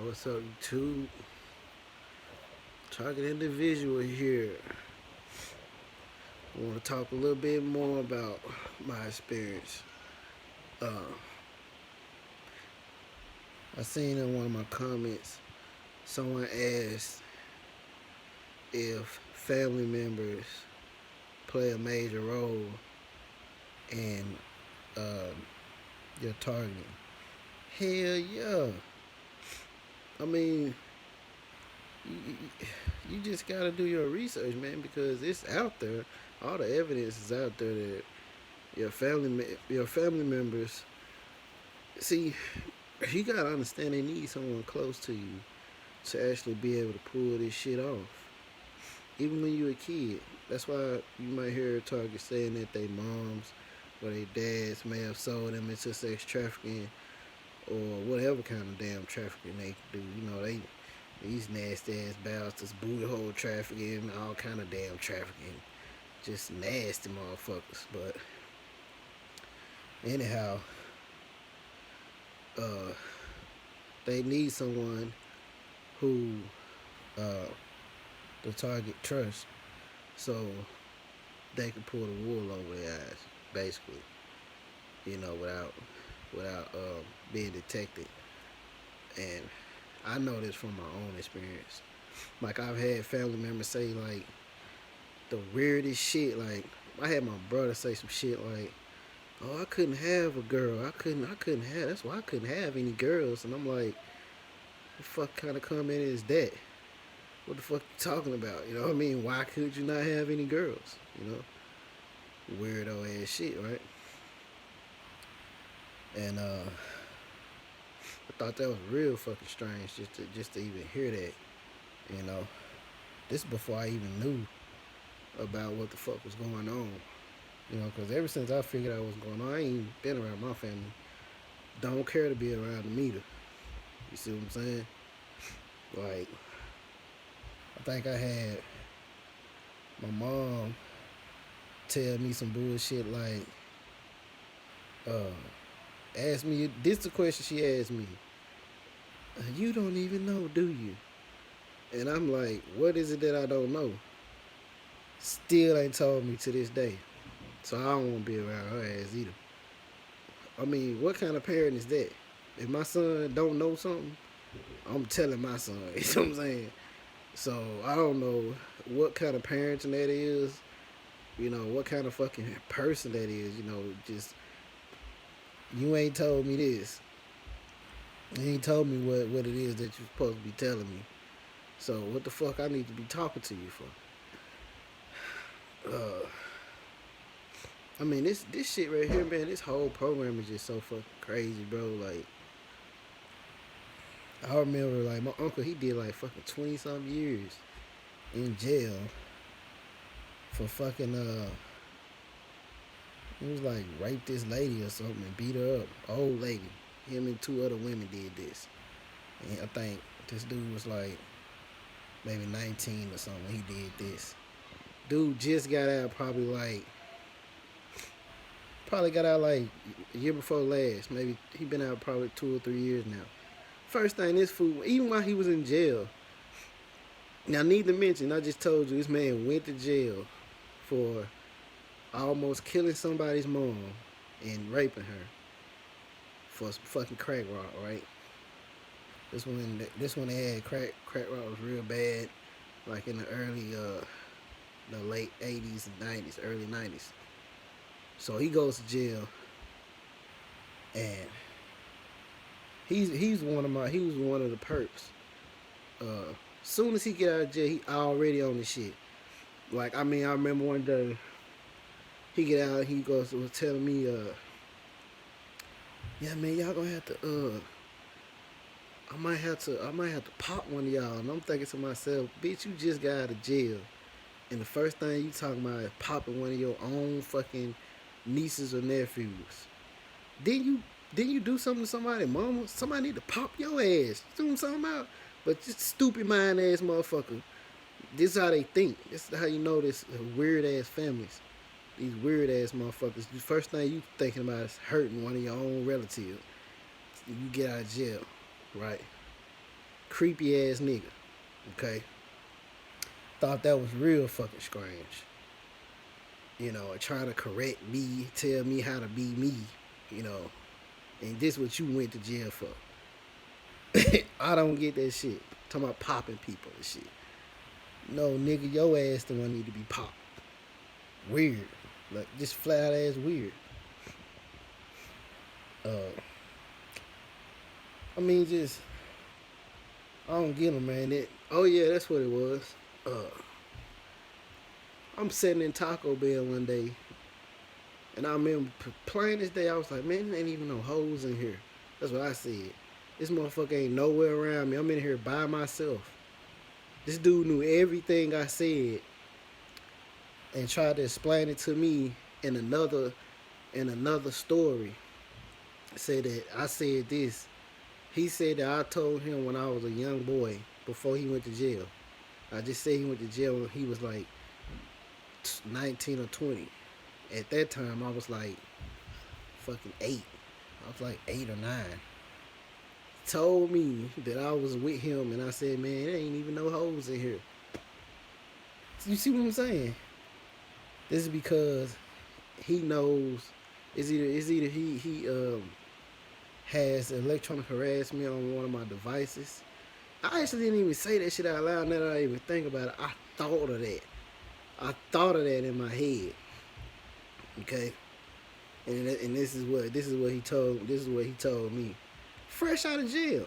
What's up, YouTube? Target individual here. I want to talk a little bit more about my experience. Uh, I seen in one of my comments someone asked if family members play a major role in uh, your targeting. Hell yeah! I mean, you, you just gotta do your research, man, because it's out there. All the evidence is out there that your family members. See, you gotta understand they need someone close to you to actually be able to pull this shit off. Even when you a kid, that's why you might hear Target saying that they moms or their dads may have sold them into sex trafficking or whatever kind of damn trafficking they do. These nasty ass bastards, booty hole trafficking, all kind of damn trafficking, just nasty motherfuckers. But anyhow, uh, they need someone who uh, the target trusts, so they can pull the wool over their eyes, basically. Without being detected. And I know this from my own experience. Like I've had family members say like the weirdest shit. Like I had my brother say some shit like, "Oh, I couldn't have a girl. I couldn't have. That's why I couldn't have any girls." And I'm like, "What the fuck kind of comment is that? What the fuck you talking about? You know what I mean? Why could you not have any girls? You know, weirdo ass shit, right?" And I thought that was real fucking strange just to even hear that. You know, this is before I even knew about what the fuck was going on. You know, because ever since I figured out what's going on, I ain't been around my family. Don't care to be around them either. You see what I'm saying? Like, I think I had my mom tell me some bullshit like, uh, ask me, this is the question she asked me. You don't even know, do you? And I'm like, what is it that I don't know? Still ain't told me to this day. So I don't want to be around her ass either. I mean, what kind of parent is that? If my son don't know something, I'm telling my son. You know what I'm saying? So I don't know what kind of parenting that is. You know, what kind of fucking person that is. You know, just you ain't told me this. You ain't told me what it is that you're supposed to be telling me. So what the fuck I need to be talking to you for? Uh, I mean this shit right here, man. This whole program is just so fucking crazy, bro. Like I remember, like my uncle, he did like fucking 20 some years in jail for fucking he was like raped this lady or something and beat her up. Old lady. Him and two other women did this. And I think this dude was like maybe 19 or something when he did this. Dude just got out probably got out like a year before last. Maybe he been out probably 2 or 3 years now. First thing, this fool, even while he was in jail. Now, need to mention, I just told you this man went to jail for almost killing somebody's mom and raping her for some fucking crack rock, right? This one they had crack rock was real bad, like in the late '80s and '90s, early '90s. So he goes to jail, and he was one of the perps. Soon as he get out of jail, he already on the shit. Like I mean, I remember one day he get out, he was telling me, yeah man, y'all gonna have to I might have to pop one of y'all. And I'm thinking to myself, bitch, you just got out of jail. And the first thing you talking about is popping one of your own fucking nieces or nephews. Then you do something to somebody, mama? Somebody need to pop your ass. You see what I'm talking about? But just stupid mind ass motherfucker. This is how they think. This is how you know this weird ass families. These weird ass motherfuckers. The first thing you thinking about is hurting one of your own relatives. You get out of jail, right? creepy ass nigga. Okay, thought that was real fucking strange. You know, trying to correct me, tell me how to be me. You know, and this what you went to jail for. I don't get that shit. Talking about popping people and shit. No, nigga, your ass the one need to be popped. Weird. Like, just flat ass weird. Uh, I mean, just, I don't get them, man. Oh, yeah, that's what it was. Uh, I'm sitting in Taco Bell one day, and I remember plain as day, I was like, man, there ain't even no hoes in here. That's what I said. This motherfucker ain't nowhere around me. I'm in here by myself. This dude knew everything I said and tried to explain it to me in another story. Said that I said this. He said that I told him when I was a young boy before he went to jail. I just said he went to jail when he was like 19 or 20. At that time, I was like fucking 8. I was like 8 or 9. Told me that I was with him, and I said, man, there ain't even no hoes in here. You see what I'm saying? This is because he knows. It's either he has electronic harassment on one of my devices. I actually didn't even say that shit out loud. Now that I even think about it, I thought of that. I thought of that in my head. Okay, and this is what he told. This is what he told me. Fresh out of jail.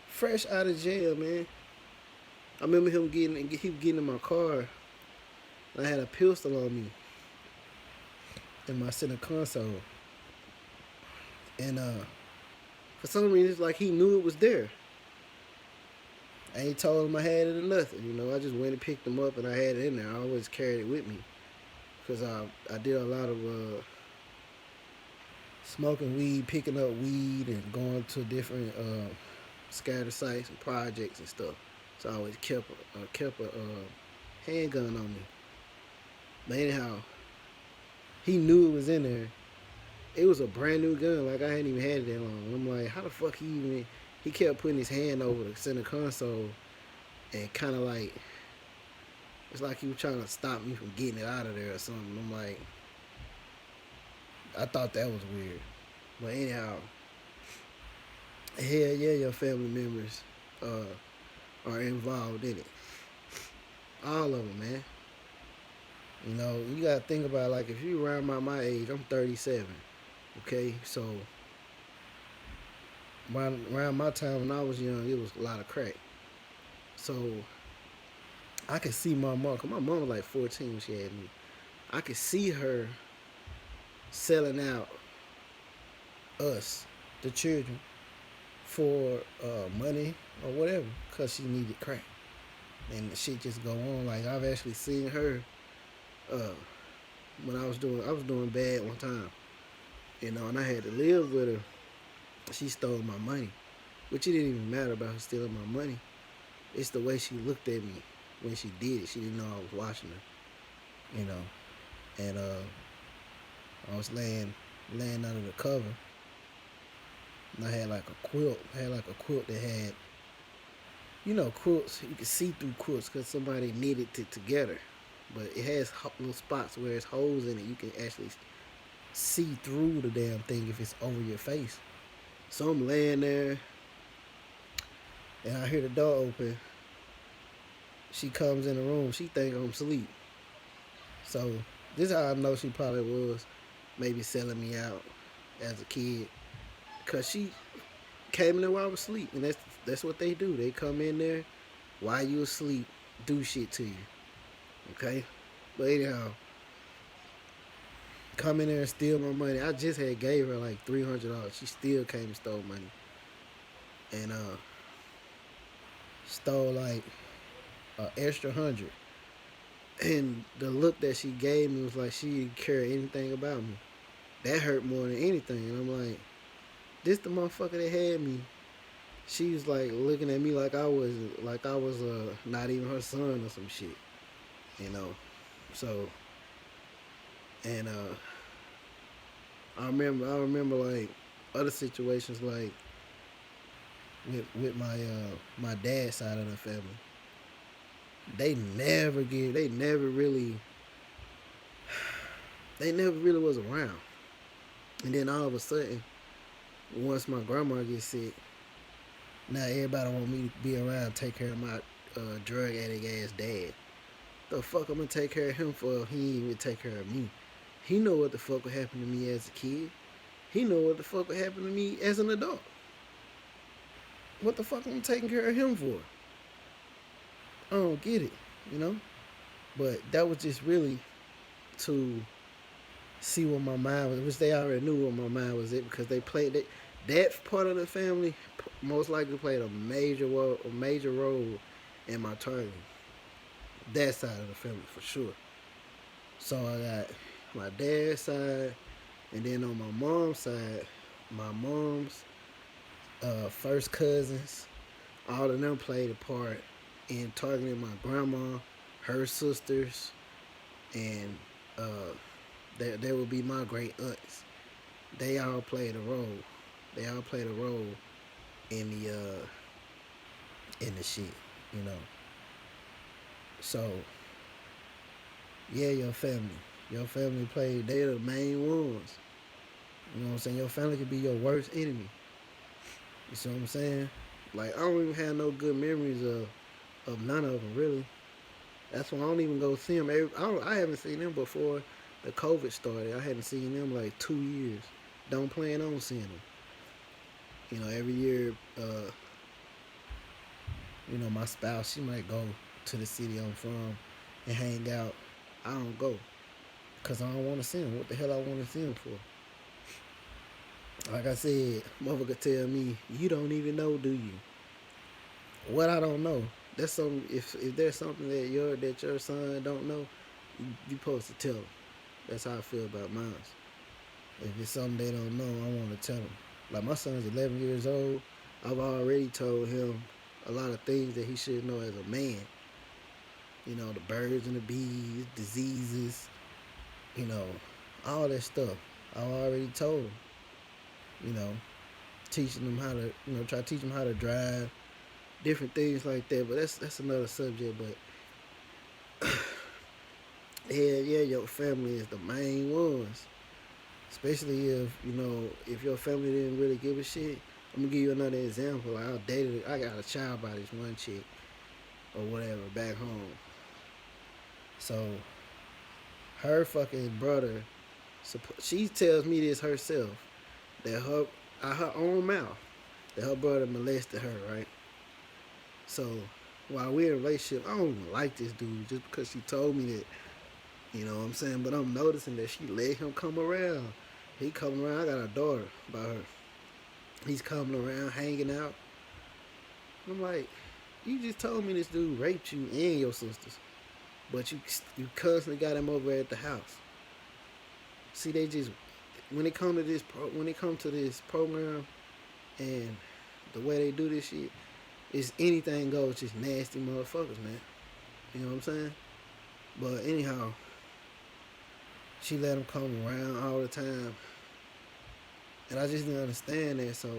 Fresh out of jail, man. I remember he was getting in my car, and I had a pistol on me in my center console, and for some reason, it's like he knew it was there. I ain't told him I had it or nothing. You know, I just went and picked him up, and I had it in there. I always carried it with me because I did a lot of smoking weed, picking up weed, and going to different scatter sites and projects and stuff. So I always kept a handgun on me. But anyhow, he knew it was in there. It was a brand new gun, like I hadn't even had it that long. I'm like, how the fuck he even? He kept putting his hand over the center console and kind of like, it's like he was trying to stop me from getting it out of there or something. I'm like, I thought that was weird. But anyhow, hell yeah, your family members are involved in it. All of them, man. You know, you gotta think about, like, if you around my age, I'm 37. Okay, so around my time when I was young, it was a lot of crack. So I could see my mom, cause my mom was like 14 when she had me. I could see her selling out us, the children, for money or whatever, cause she needed crack, and the shit just go on. Like, I've actually seen her uh, when I was doing bad one time, you know, and I had to live with her. She stole my money, which it didn't even matter about her stealing my money. It's the way she looked at me when she did it. She didn't know I was watching her, you know, and I was laying under the cover, and I had like a quilt. I had like a quilt that had, you know, quilts. You can see through quilts because somebody knitted it together, but it has little spots where it's holes in it. You can actually see through the damn thing if it's over your face. So I'm laying there, and I hear the door open. She comes in the room. She think I'm asleep. So this is how I know she probably was maybe selling me out as a kid, cause she came in there while I was asleep, and that's what they do. They come in there while you asleep, do shit to you. Okay, but anyhow, come in there and steal my money. I just had gave her like $300. She still came and stole money, and stole like an extra 100. And the look that she gave me was like she didn't care anything about me. That hurt more than anything. And I'm like, this the motherfucker that had me. She was like looking at me like I was not even her son or some shit, you know. So, and I remember like other situations, like with my dad's side of the family. They never really was around. And then all of a sudden, once my grandma gets sick, now everybody want me to be around, take care of my drug addict ass dad. The fuck I'm gonna take care of him for if he ain't even take care of me? He know what the fuck would happen to me as a kid. He know what the fuck would happen to me as an adult. What the fuck am I taking care of him for? I don't get it, you know? But that was just really to see what my mind was, which they already knew what my mind was at because they played it. That part of the family most likely played a major role in my targeting. That side of the family for sure. So I got my dad's side, and then on my mom's side, my mom's first cousins, all of them played a part in targeting my grandma, her sisters, and uh, there would be my great aunts. They all played a role. They all played a role in the shit, you know. So yeah, your family played. They're the main ones. You know what I'm saying? Your family could be your worst enemy. You see what I'm saying? Like I don't even have no good memories of none of them really. That's why I don't even go see them. I haven't seen them before the COVID started. I hadn't seen them like 2 years. Don't plan on seeing them. You know, every year, my spouse, she might go to the city I'm from and hang out. I don't go because I don't want to see them. What the hell I want to see them for? Like I said, mother could tell me, you don't even know, do you? What I don't know. That's something. If there's something that your son don't know, you supposed to tell them. That's how I feel about mine. If it's something they don't know, I want to tell them. Like my son's 11 years old. I've already told him a lot of things that he should know as a man. You know, the birds and the bees, diseases, you know, all that stuff. I've already told him. You know, teaching them how to, try to teach them how to drive, different things like that. But that's another subject. But yeah, your family is the main ones. Especially if your family didn't really give a shit. I'm gonna give you another example. I got a child by this one chick or whatever back home. So her fucking brother, she tells me this herself that her own mouth that her brother molested her, right? So while we're in a relationship, I don't even like this dude just because she told me that. You know what I'm saying? But I'm noticing that she let him come around. He coming around. I got a daughter by her. He's coming around, hanging out. I'm like, you just told me this dude raped you and your sisters, but you constantly got him over at the house. See, they just when it come to this program and the way they do this shit, it's anything goes. Just nasty motherfuckers, man. You know what I'm saying? But anyhow, she let him come around all the time. And I just didn't understand that. So,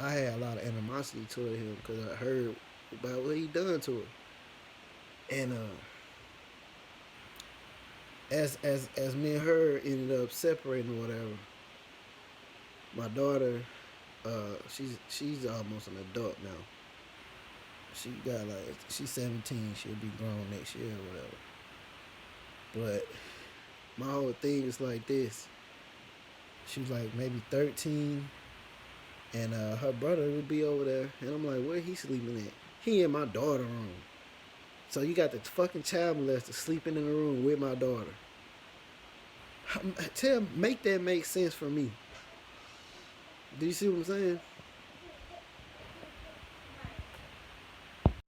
I had a lot of animosity toward him because I heard about what he done to her. And as me and her ended up separating or whatever, my daughter, she's almost an adult now. She's 17. She'll be grown next year or whatever. But my whole thing is like this. She was like maybe 13, and her brother would be over there, and I'm like, where he sleeping at? He in my daughter's room. So you got the fucking child molester sleeping in the room with my daughter. Make that make sense for me. Do you see what I'm saying?